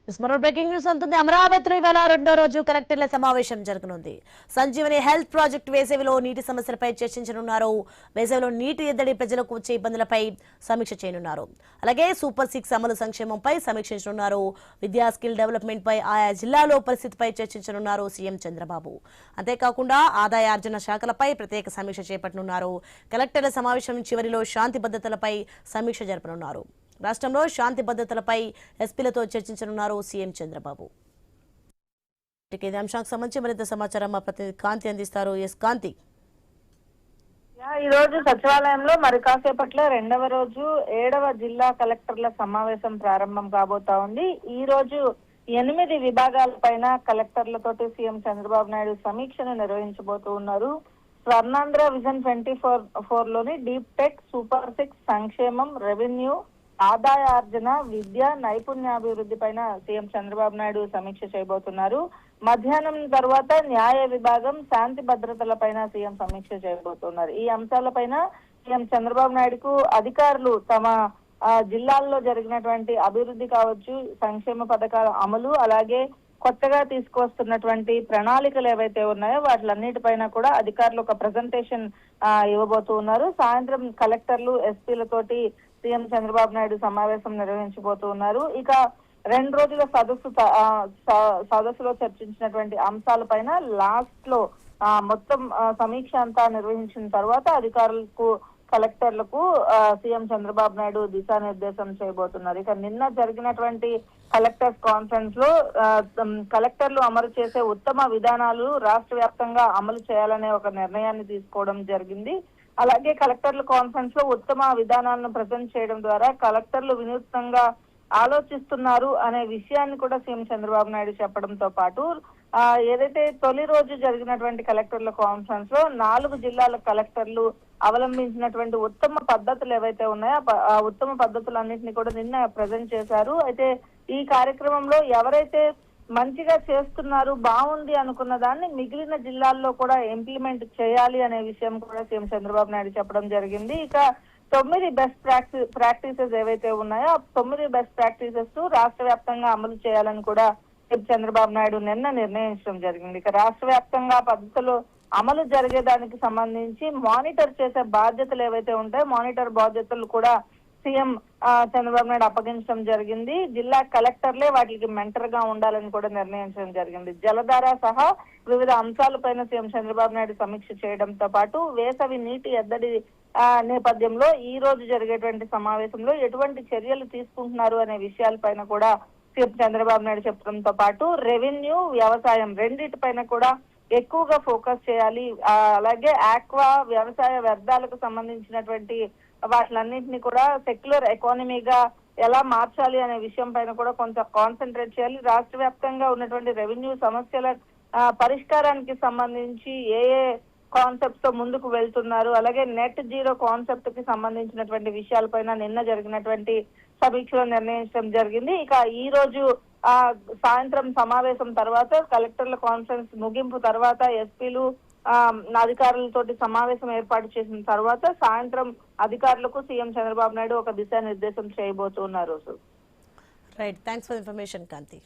మరో breaking news ఉంటుంది. అమరావతిలో ఇవాళ రెండో రోజు కలెక్టర్ల సమావేశం జరగనుంది. సంజీవని హెల్త్ ప్రాజెక్టు వేసవిలో నీటి సమస్యలపై చర్చించనున్నారు. వేసవిలో నీటి ఎద్దడి ప్రజలకు వచ్చే ఇబ్బందులపై సమీక్ష చేయనున్నారు. అలాగే సూపర్ 6 అమలు సంక్షేమంపై సమీక్షించనున్నారు. విద్యా స్కిల్ డెవలప్మెంట్ పై ఆయా జిల్లాలో పరిస్థితిపై చర్చించనున్నారు సీఎం చంద్రబాబు. అంతేకాకుండా ఆదాయార్జన శాఖలపై ప్రత్యేక సమీక్ష చేపట్టనున్నారు. కలెక్టర్ల సమావేశం చివరిలో శాంతి భద్రతలపై సమీక్ష జరపనున్నారు. రాష్ట్రంలో శాంతి భద్రతలపై ఎస్పీలతో చర్చించనున్నారు సీఎం చంద్రబాబు. ఇదే అంశానికి సంబంధించి మరింత సమాచారం మా ప్రతినిధి కాంతి అందిస్తారు. ఎస్ కాంతి. ఈ రోజు సచివాలయంలో మరి కాసేపట్లో రెండవ రోజు 7వ జిల్లా కలెక్టర్ల సమావేశం ప్రారంభం కాబోతా ఉంది. ఈ రోజు 8 విభాగాలపైన కలెక్టర్లతోటి సీఎం చంద్రబాబు నాయుడు సమీక్షను నిర్వహించబోతూ ఉన్నారు. స్వర్ణాంధ్ర విజన్ 24 లోని డీప్ టెక్, సూపర్ 6, సంక్షేమం, రెవెన్యూ, ఆదాయార్జన, విద్య, నైపుణ్యాభివృద్ధి పైన సీఎం చంద్రబాబు నాయుడు సమీక్ష చేయబోతున్నారు. మధ్యాహ్నం తర్వాత న్యాయ విభాగం, శాంతి భద్రతల పైన సీఎం సమీక్ష చేయబోతున్నారు. ఈ అంశాలపైన సీఎం చంద్రబాబు నాయుడుకు అధికారులు తమ జిల్లాల్లో జరిగినటువంటి అభివృద్ధి కావచ్చు, సంక్షేమ పథకాల అమలు, అలాగే కొత్తగా తీసుకువస్తున్నటువంటి ప్రణాళికలు ఏవైతే ఉన్నాయో వాటిలన్నిటిపైన కూడా అధికారులు ఒక ప్రెజెంటేషన్ ఇవ్వబోతూ ఉన్నారు. సాయంత్రం కలెక్టర్లు, ఎస్పీలతోటి సీఎం చంద్రబాబు నాయుడు సమావేశం నిర్వహించబోతూ ఉన్నారు. ఇక 2 రోజుల సదస్సులో చర్చించినటువంటి అంశాలపైన లాస్ట్ లో మొత్తం సమీక్ష అంతా నిర్వహించిన తర్వాత అధికారులకు, కలెక్టర్లకు సీఎం చంద్రబాబు నాయుడు దిశానిర్దేశం చేయబోతున్నారు. ఇక నిన్న జరిగినటువంటి కలెక్టర్స్ కాన్ఫరెన్స్ లో కలెక్టర్లు అమలు చేసే ఉత్తమ విధానాలు రాష్ట్ర వ్యాప్తంగా అమలు చేయాలనే ఒక నిర్ణయాన్ని తీసుకోవడం జరిగింది. అలాగే కలెక్టర్ల కాన్ఫరెన్స్ లో ఉత్తమ విధానాలను ప్రజెంట్ చేయడం ద్వారా కలెక్టర్లు వినూత్నంగా ఆలోచిస్తున్నారు అనే విషయాన్ని కూడా సీఎం చంద్రబాబు నాయుడు చెప్పడంతో పాటు ఏదైతే తొలి రోజు జరిగినటువంటి కలెక్టర్ల కాన్ఫరెన్స్ లో 4 జిల్లాల కలెక్టర్లు అవలంబించినటువంటి ఉత్తమ పద్ధతులు ఏవైతే ఉన్నాయో ఆ ఉత్తమ పద్ధతులన్నింటినీ కూడా నిన్న ప్రజెంట్ చేశారు. అయితే ఈ కార్యక్రమంలో ఎవరైతే మంచిగా చేస్తున్నారు, బాగుంది అనుకున్న దాన్ని మిగిలిన జిల్లాల్లో కూడా ఇంప్లిమెంట్ చేయాలి అనే విషయం కూడా సీఎం చంద్రబాబు నాయుడు చెప్పడం జరిగింది. ఇక 9 బెస్ట్ ప్రాక్టీసెస్ ఏవైతే ఉన్నాయో ఆ 9 బెస్ట్ ప్రాక్టీసెస్ రాష్ట్ర వ్యాప్తంగా అమలు చేయాలని కూడా చంద్రబాబు నాయుడు నిన్న నిర్ణయించడం జరిగింది. ఇక రాష్ట్ర వ్యాప్తంగా పద్ధతులు అమలు జరిగేదానికి సంబంధించి మానిటర్ చేసే బాధ్యతలు ఏవైతే ఉంటాయో మానిటర్ బాధ్యతలు కూడా సీఎం చంద్రబాబు నాయుడు అప్పగించడం జరిగింది. జిల్లా కలెక్టర్లే వాటికి మెంటర్ గా ఉండాలని కూడా నిర్ణయించడం జరిగింది. జలధార సహా వివిధ అంశాలపైన సీఎం చంద్రబాబు నాయుడు సమీక్ష చేయడంతో పాటు వేసవి నీటి ఎద్దడి నేపథ్యంలో ఈ రోజు జరిగేటువంటి సమావేశంలో ఎటువంటి చర్యలు తీసుకుంటున్నారు అనే విషయాలపైన కూడా సీఎం చంద్రబాబు నాయుడు చెప్పడంతో పాటు రెవెన్యూ, వ్యవసాయం రెండింటిపైన కూడా ఎక్కువగా ఫోకస్ చేయాలి. అలాగే ఆక్వా, వ్యవసాయ వ్యర్థాలకు సంబంధించినటువంటి వాటిలన్నింటినీ కూడా సెక్యులర్ ఎకానమీగా ఎలా మార్చాలి అనే విషయం పైన కూడా కొంత కాన్సన్ట్రేట్ చేయాలి. రాష్ట్ర వ్యాప్తంగా ఉన్నటువంటి రెవెన్యూ సమస్యల పరిష్కారానికి సంబంధించి ఏ కాన్సెప్ట్స్ తో ముందుకు వెళ్తున్నారు, అలాగే నెట్ జీరో కాన్సెప్ట్ కి సంబంధించినటువంటి విషయాలపైన నిన్న జరిగినటువంటి సమీక్షలో నిర్ణయించడం జరిగింది. ఇక ఈ రోజు సాయంత్రం సమావేశం తర్వాత కలెక్టర్ల కాన్ఫరెన్స్ ముగింపు తర్వాత ఎస్పీలు అధికారులతోటి సమావేశం ఏర్పాటు చేసిన తర్వాత సాయంత్రం అధికారులకు సీఎం చంద్రబాబు నాయుడు ఒక దిశానిర్దేశం చేయబోతున్నారు. Right, thanks for information Kanthi.